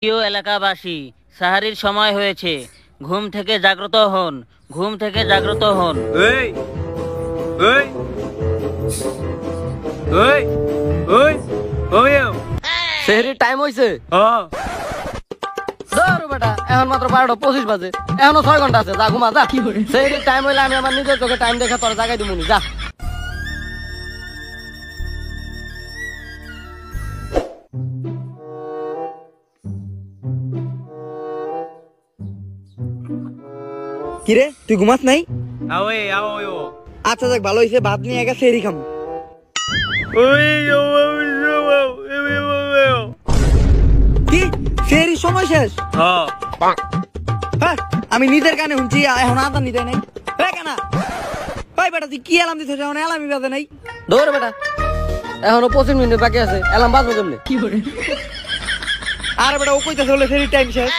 প্রিয় এলাকাবাসী, সাহারির সময় হয়েছে। ঘুম থেকে জাগ্রত হন, ঘুম থেকে জাগ্রত হন। এই এই এই এই ওইও সেহরির টাইম হইছে। হ্যাঁ ধর বেটা, এখন মাত্র 12:25 বাজে, এখনো 6 ঘন্টা আছে। যা ঘুমা যা। সেহরির টাইম হইলে আমি আমার নিজের চোখে টাইম দেখে তোর জায়গায় দিমুনি। যা। কিরে তুই ঘুমাস নাই? আওয়ে আওয়ে আচ্ছা দেখ, ভালো হয়েছে, ভাত নিয়ে একা সেরি খাম। ওই কি সেরি সময় শেষ? হ্যাঁ হ্যাঁ, আমি নিজের কানে শুনছি, এখন আদান নিতে নাই। কেনা ওই বেটা তুই কি অ্যালার্ম দিতে এখন অ্যালার্মই বাজে নাই। ধর বেটা, এখনো 25 মিনিট বাকি আছে, অ্যালার্ম বাজবে কেমনে? আর বেটা ও কইতাছে বলে সেরি টাইম শেষ,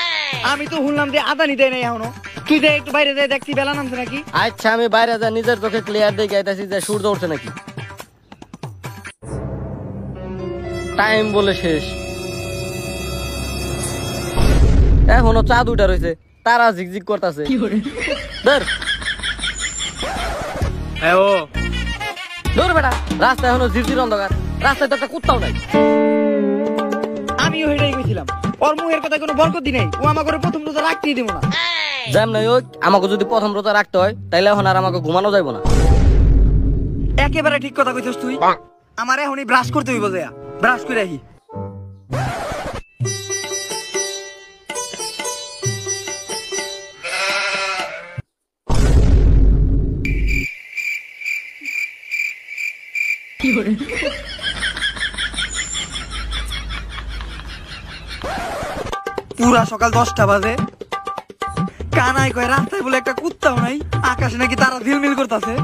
আমি তো শুনলাম যে আদা নিতে নাই এখনো। তুই যে একটু বাইরে যাই দেখছি বেলা নামছে নাকি। আচ্ছা আমি বাইরে যা, নিজের চোখে ক্লিয়ার দেখে আইতাছি যে সূর্য উঠছে নাকি। টাইম বলে শেষ, এখনো চাঁদ উঠা রয়েছে, তারা ঝিকঝিক করতেছে। ধর ও ধর বেটা, রাস্তা এখনো ঝিরঝির অন্ধকার, রাস্তায় তো একটা কুত্তাও নাই। আমিও হেঁটেই গেছিলাম, ওর মুখের কথা কোনো বরকত দি নাই। ও আমাকে প্রথম রোজা রাখতেই দিব না। জ্যাম নাই ওই, আমাকে যদি প্রথম রোজা রাখতে হয় তাইলে এখন আর আমাকে ঘুমানো যাইব না। একেবারে ঠিক কথা কইছস তুই। আমার এখনই ব্রাশ করতে হইব, যা ব্রাশ করে আহি। পুরা সকাল 10টা বাজে, কানাই কয় রাস্তায় বলে একটা কুত্তাও নাই, আকাশে নাকি তারা ঝিলমিল করতেছে।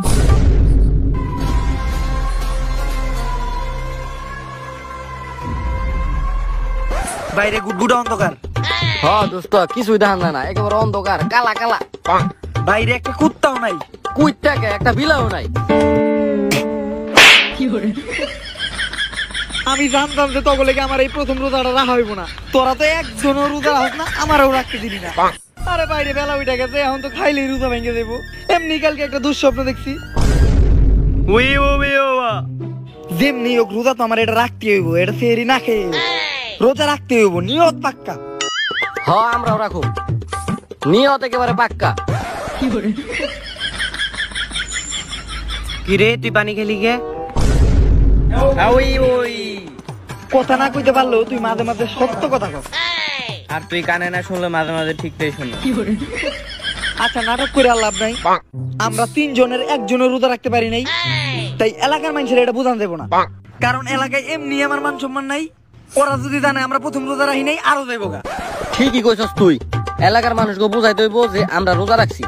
বাইরে গুটগুটা অন্ধকার, হ দোস্ত, কিছুই দেখা যায় না, একেবারে অন্ধকার, কালা কালা। বাইরে একটা কুত্তাও নাই। কুইটাকে একটা বিলাও নাই। আমি জানতাম যে তখন লেগে আমার এই প্রথম রোজাটা রাখা হইব না। তোরা তো একজনও রোজা হোক না, আমারও রাখতে দিবি না। আরে বাইরে বেলা উঠে গেছে, এখন তো খাইলেই রোজা ভেঙে দেবো। এমনি কালকে একটা দুঃস্বপ্ন দেখছি। ওই ও যেমনি হোক রোজা তো আমার এটা রাখতে হইব, এটা সেরি না খেয়ে রোজা রাখতে হইব, নিয়ত পাক্কা। হ আমরাও রাখো, নিয়ত একেবারে পাক্কা। কিরে তুই পানি খেলি গে? ওই ওই কথা না কইতে পারলেও তুই মাঝে মাঝে সত্য কথা কস। আর তুই কানে না শুনলে মাঝে মাঝে ঠিকটাই শুনো। আচ্ছা নাটক করে আর লাভ নাই, আমরা 3 জনের একজনের রোজা রাখতে পারি নাই, তাই এলাকার মানুষের এটা বোঝান দেবো না। কারণ এলাকায় এমনি আমার মান সম্মান নাই। ওরা যদি জানে আমরা প্রথম রোজা রাখি নাই, আরো যাইব গা। ঠিকই কইছস তুই, এলাকার মানুষকে বুঝাইতে হইব যে আমরা রোজা রাখছি।